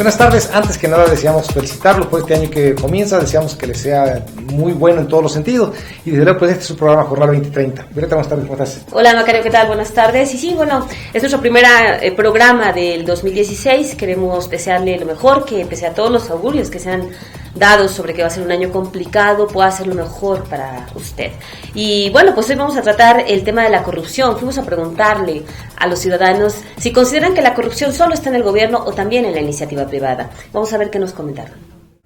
Buenas tardes, antes que nada deseamos felicitarlo por este año que comienza, deseamos que le sea muy bueno en todos los sentidos y desde luego pues este es su programa Jornal 2030. Violeta, buenas tardes, ¿cómo estás? Hola Macario, ¿qué tal? Buenas tardes. Y sí, bueno, es nuestro primer programa del 2016, queremos desearle lo mejor, que pese a todos los augurios que se han dado sobre que va a ser un año complicado, pueda ser lo mejor para usted. Y bueno, pues hoy vamos a tratar el tema de la corrupción. Fuimos a preguntarle a los ciudadanos si consideran que la corrupción solo está en el gobierno o también en la iniciativa privada. Vamos a ver qué nos comentaron.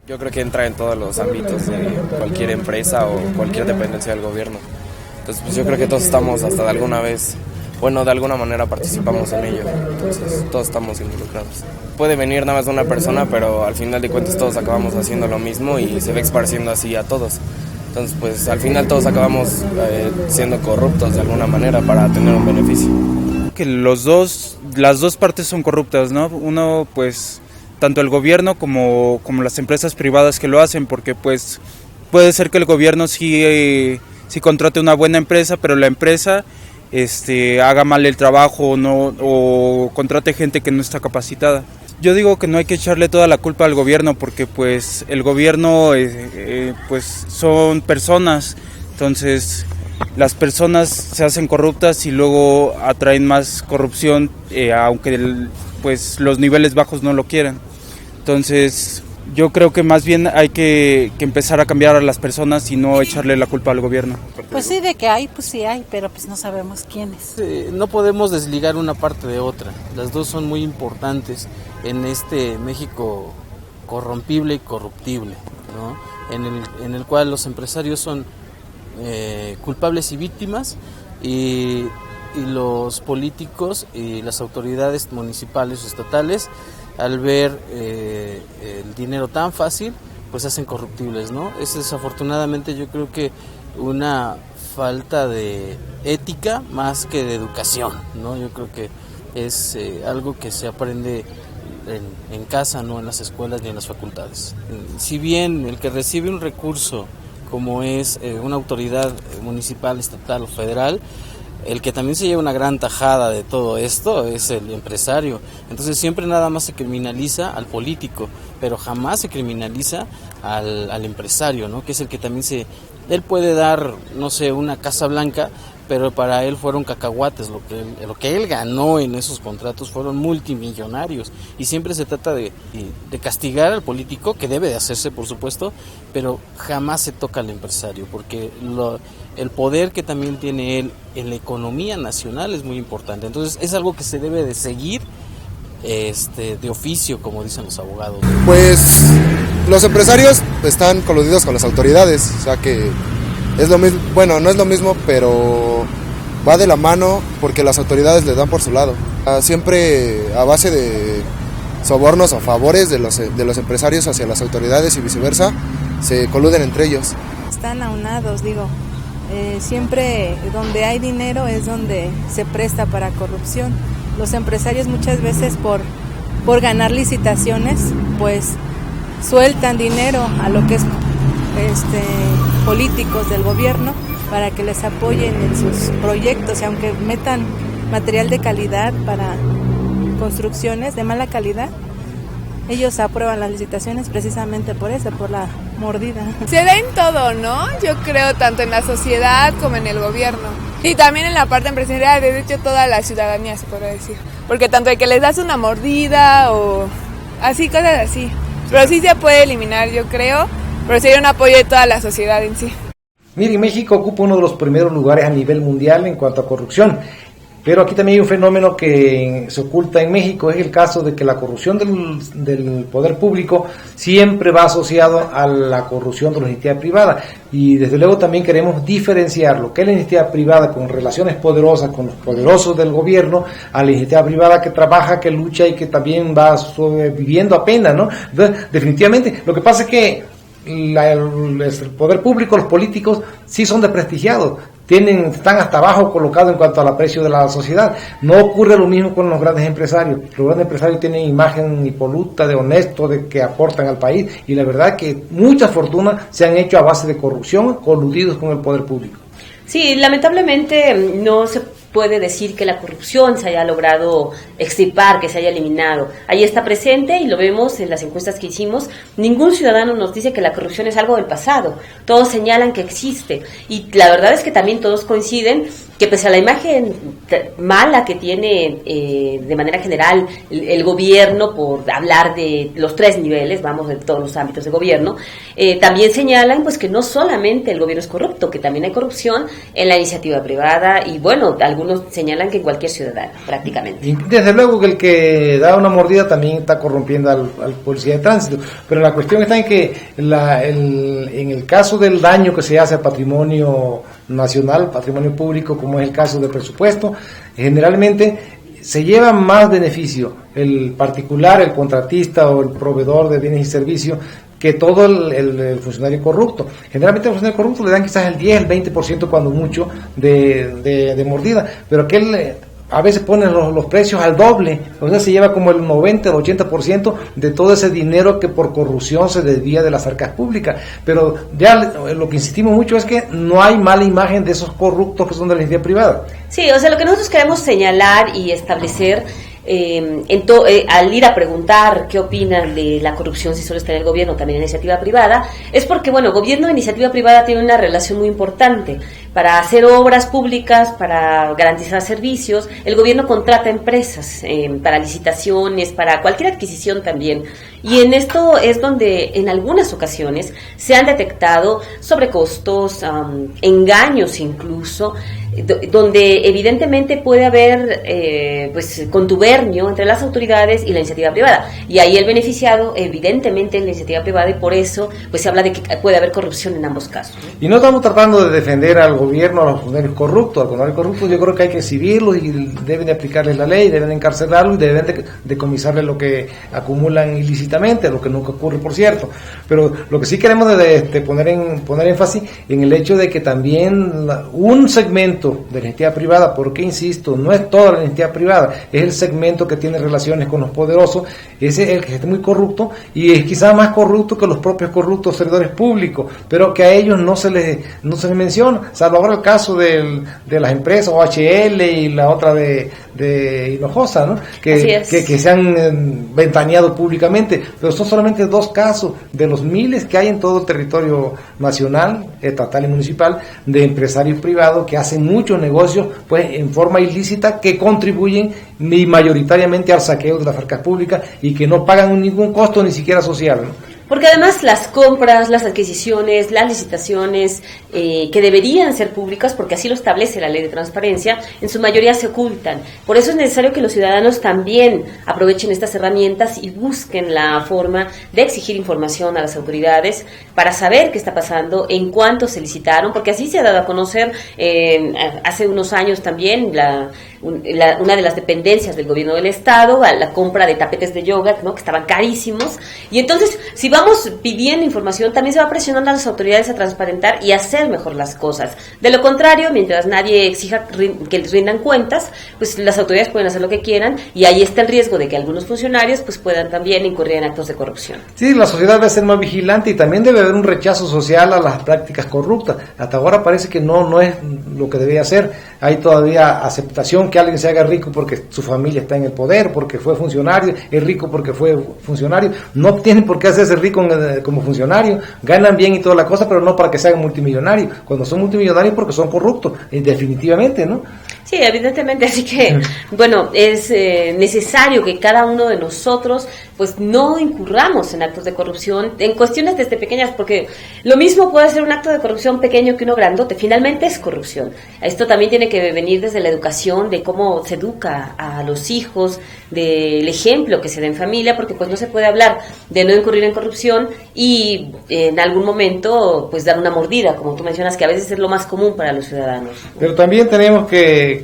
Yo creo que entra en todos los ámbitos de cualquier empresa o cualquier dependencia del gobierno. Entonces, pues yo creo que todos estamos hasta de alguna vez, bueno, de alguna manera participamos en ello. Entonces, todos estamos involucrados. Puede venir nada más de una persona, pero al final de cuentas todos acabamos haciendo lo mismo y se va esparciendo así a todos. Entonces, pues al final todos acabamos siendo corruptos de alguna manera para tener un beneficio. Que las dos partes son corruptas, ¿no? Uno, pues, tanto el gobierno como las empresas privadas que lo hacen, porque pues puede ser que el gobierno sí contrate una buena empresa, pero la empresa haga mal el trabajo o contrate gente que no está capacitada. Yo digo que no hay que echarle toda la culpa al gobierno, porque pues el gobierno pues son personas, entonces las personas se hacen corruptas y luego atraen más corrupción, aunque pues los niveles bajos no lo quieran. Entonces yo creo que más bien hay que empezar a cambiar a las personas y no echarle la culpa al gobierno. Pues sí, de que hay, pues sí hay, pero pues no sabemos quiénes. No podemos desligar una parte de otra, las dos son muy importantes en este México corrompible y corruptible, ¿no? En el cual los empresarios son culpables y víctimas y los políticos y las autoridades municipales o estatales, al ver el dinero tan fácil, pues se hacen corruptibles, ¿no? Es desafortunadamente, yo creo que una falta de ética más que de educación, ¿no? Yo creo que es algo que se aprende en casa, no en las escuelas ni en las facultades. Si bien el que recibe un recurso como es una autoridad municipal, estatal o federal, el que también se lleva una gran tajada de todo esto es el empresario. Entonces siempre nada más se criminaliza al político, pero jamás se criminaliza al empresario, ¿no? Que es el que también él puede dar, no sé, una casa blanca, pero para él fueron cacahuates, lo que él ganó en esos contratos fueron multimillonarios, y siempre se trata de castigar al político, que debe de hacerse por supuesto, pero jamás se toca al empresario, porque el poder que también tiene él en la economía nacional es muy importante. Entonces es algo que se debe de seguir de oficio, como dicen los abogados. Pues los empresarios están coludidos con las autoridades, o sea que es lo mismo, bueno, no es lo mismo, pero va de la mano porque las autoridades le dan por su lado. Siempre a base de sobornos o favores de los empresarios hacia las autoridades y viceversa, se coluden entre ellos. Están aunados, siempre donde hay dinero es donde se presta para corrupción. Los empresarios muchas veces por ganar licitaciones, pues sueltan dinero a lo que es políticos del gobierno para que les apoyen en sus proyectos, y aunque metan material de calidad para construcciones de mala calidad, ellos aprueban las licitaciones precisamente por eso, por la mordida. Se da en todo, ¿no? Yo creo tanto en la sociedad como en el gobierno. Y también en la parte empresarial, de hecho toda la ciudadanía se podría decir. Porque tanto de que les das una mordida o así, cosas así. Pero sí se puede eliminar, yo creo, pero sería un apoyo de toda la sociedad en sí. Mire, México ocupa uno de los primeros lugares a nivel mundial en cuanto a corrupción. Pero aquí también hay un fenómeno que se oculta en México, es el caso de que la corrupción del poder público siempre va asociado a la corrupción de la iniciativa privada, y desde luego también queremos diferenciar lo que es la iniciativa privada con relaciones poderosas con los poderosos del gobierno, a la iniciativa privada que trabaja, que lucha y que también va sobreviviendo apenas, ¿no? Entonces, definitivamente, lo que pasa es que el poder público, los políticos, sí son desprestigiados, están hasta abajo colocados en cuanto al aprecio de la sociedad. No ocurre lo mismo con los grandes empresarios. Los grandes empresarios tienen imagen impoluta de honesto, de que aportan al país, y la verdad que muchas fortunas se han hecho a base de corrupción, coludidos con el poder público. Sí, lamentablemente no se puede decir que la corrupción se haya logrado extirpar, que se haya eliminado. Ahí está presente y lo vemos en las encuestas que hicimos. Ningún ciudadano nos dice que la corrupción es algo del pasado. Todos señalan que existe. Y la verdad es que también todos coinciden que pese a la imagen mala que tiene de manera general el gobierno por hablar de los 3 niveles, vamos, de todos los ámbitos de gobierno, también señalan pues que no solamente el gobierno es corrupto, que también hay corrupción en la iniciativa privada y bueno, algunos señalan que en cualquier ciudadano prácticamente. Y desde luego que el que da una mordida también está corrompiendo al policía de tránsito, pero la cuestión está en que en el caso del daño que se hace al patrimonio nacional, patrimonio público, como es el caso del presupuesto, generalmente se lleva más beneficio el particular, el contratista o el proveedor de bienes y servicios que todo el funcionario corrupto. Generalmente al funcionario corrupto le dan quizás el 10, el 20% cuando mucho de mordida, pero aquel a veces ponen los precios al doble, o sea, se lleva como el 90, el 80% de todo ese dinero que por corrupción se desvía de las arcas públicas. Pero ya lo que insistimos mucho es que no hay mala imagen de esos corruptos que son de la iniciativa privada. Sí, o sea, lo que nosotros queremos señalar y establecer al ir a preguntar qué opinan de la corrupción, si solo está en el gobierno o también en la iniciativa privada, es porque, bueno, gobierno e iniciativa privada tienen una relación muy importante. Para hacer obras públicas, para garantizar servicios, el gobierno contrata empresas para licitaciones, para cualquier adquisición también. Y en esto es donde en algunas ocasiones se han detectado sobrecostos, engaños incluso, donde evidentemente puede haber pues contubernio entre las autoridades y la iniciativa privada, y ahí el beneficiado evidentemente es la iniciativa privada, y por eso pues se habla de que puede haber corrupción en ambos casos, ¿no? Y no estamos tratando de defender al gobierno, a los funcionarios corruptos. A los funcionarios corruptos yo creo que hay que exhibirlos y deben de aplicarles la ley, deben de encarcelarlos y deben de decomisarles lo que acumulan ilícitamente, lo que nunca ocurre, por cierto. Pero lo que sí queremos poner énfasis en el hecho de que también un segmento de la iniciativa privada, porque insisto, no es toda la iniciativa privada, es el segmento que tiene relaciones con los poderosos, ese es el que está muy corrupto y es quizás más corrupto que los propios corruptos servidores públicos, pero que a ellos no se les menciona, salvo ahora el caso de las empresas OHL y la otra de Hinojosa, ¿no? que se han ventaneado públicamente, pero son solamente 2 casos de los miles que hay en todo el territorio nacional, estatal y municipal, de empresarios privados que hacen muchos negocios pues en forma ilícita, que contribuyen mayoritariamente al saqueo de las arcas públicas y que no pagan ningún costo, ni siquiera social, ¿no? Porque además las compras, las adquisiciones, las licitaciones que deberían ser públicas, porque así lo establece la ley de transparencia, en su mayoría se ocultan. Por eso es necesario que los ciudadanos también aprovechen estas herramientas y busquen la forma de exigir información a las autoridades para saber qué está pasando, en cuánto se licitaron, porque así se ha dado a conocer hace unos años también una de las dependencias del gobierno del estado, a la compra de tapetes de yoga, ¿no?, que estaban carísimos, y entonces si vamos pidiendo información también se va presionando a las autoridades a transparentar y hacer mejor las cosas. De lo contrario, mientras nadie exija que les rindan cuentas, pues las autoridades pueden hacer lo que quieran, y ahí está el riesgo de que algunos funcionarios pues puedan también incurrir en actos de corrupción. Sí, la sociedad debe ser más vigilante y también debe haber un rechazo social a las prácticas corruptas. Hasta ahora parece que no es lo que debería ser. Hay todavía aceptación que alguien se haga rico porque su familia está en el poder, porque fue funcionario, es rico porque fue funcionario. No tienen por qué hacerse rico como funcionario, ganan bien y toda la cosa, pero no para que se hagan multimillonarios. Cuando son multimillonarios porque son corruptos, definitivamente, ¿no? Sí, evidentemente, así que, bueno, es necesario que cada uno de nosotros, pues, no incurramos en actos de corrupción, en cuestiones desde pequeñas, porque lo mismo puede ser un acto de corrupción pequeño que uno grandote, finalmente es corrupción. Esto también tiene que venir desde la educación, de cómo se educa a los hijos, del ejemplo que se da en familia, porque pues no se puede hablar de no incurrir en corrupción y en algún momento, pues, dar una mordida, como tú mencionas, que a veces es lo más común para los ciudadanos. Pero también tenemos que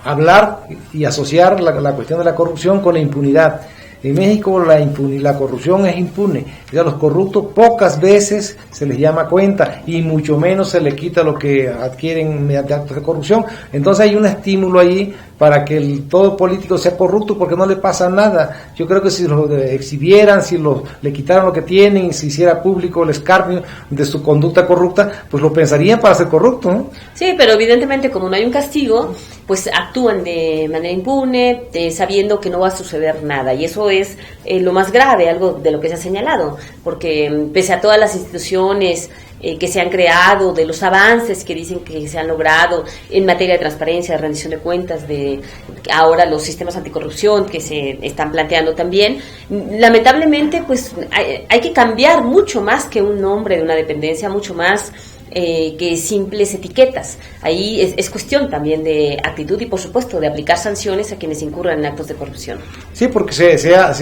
hablar y asociar la cuestión de la corrupción con la impunidad. En México la corrupción es impune. A los corruptos pocas veces se les llama cuenta y mucho menos se les quita lo que adquieren mediante actos de corrupción. Entonces hay un estímulo allí para que todo político sea corrupto, porque no le pasa nada. Yo creo que si lo exhibieran, si le quitaran lo que tienen, si hiciera público el escarnio de su conducta corrupta, pues lo pensarían para ser corrupto, ¿no? Sí, pero evidentemente como no hay un castigo, pues actúan de manera impune, sabiendo que no va a suceder nada, y eso es lo más grave, algo de lo que se ha señalado, porque pese a todas las instituciones que se han creado, de los avances que dicen que se han logrado en materia de transparencia, de rendición de cuentas, de ahora los sistemas anticorrupción que se están planteando también, lamentablemente pues hay que cambiar mucho más que un nombre de una dependencia, mucho más que simples etiquetas. Ahí es cuestión también de actitud y, por supuesto, de aplicar sanciones a quienes incurran en actos de corrupción. Sí, porque sea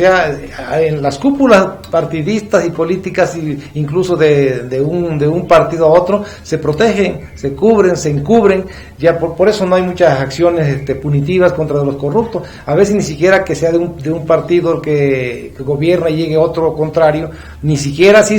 en las cúpulas partidistas y políticas, incluso de un partido a otro, se protegen, se cubren, se encubren. Ya por eso no hay muchas acciones punitivas contra los corruptos. A veces ni siquiera que sea de un partido que gobierna y llegue otro contrario, ni siquiera así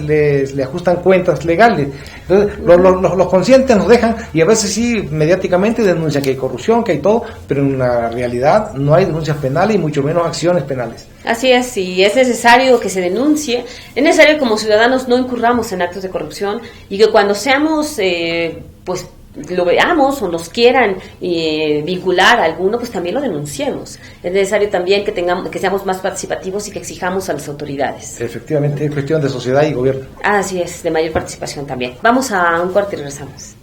le ajustan cuentas legales. Entonces, los conscientes nos dejan, y a veces sí, mediáticamente denuncian que hay corrupción, que hay todo, pero en la realidad no hay denuncias penales y mucho menos acciones penales. Así es, y es necesario que se denuncie, es necesario que como ciudadanos no incurramos en actos de corrupción, y que cuando seamos, pues lo veamos o nos quieran vincular a alguno, pues también lo denunciemos. Es necesario también que seamos más participativos y que exijamos a las autoridades. Efectivamente, es cuestión de sociedad y gobierno. Así es, de mayor participación también. Vamos a un corte y regresamos.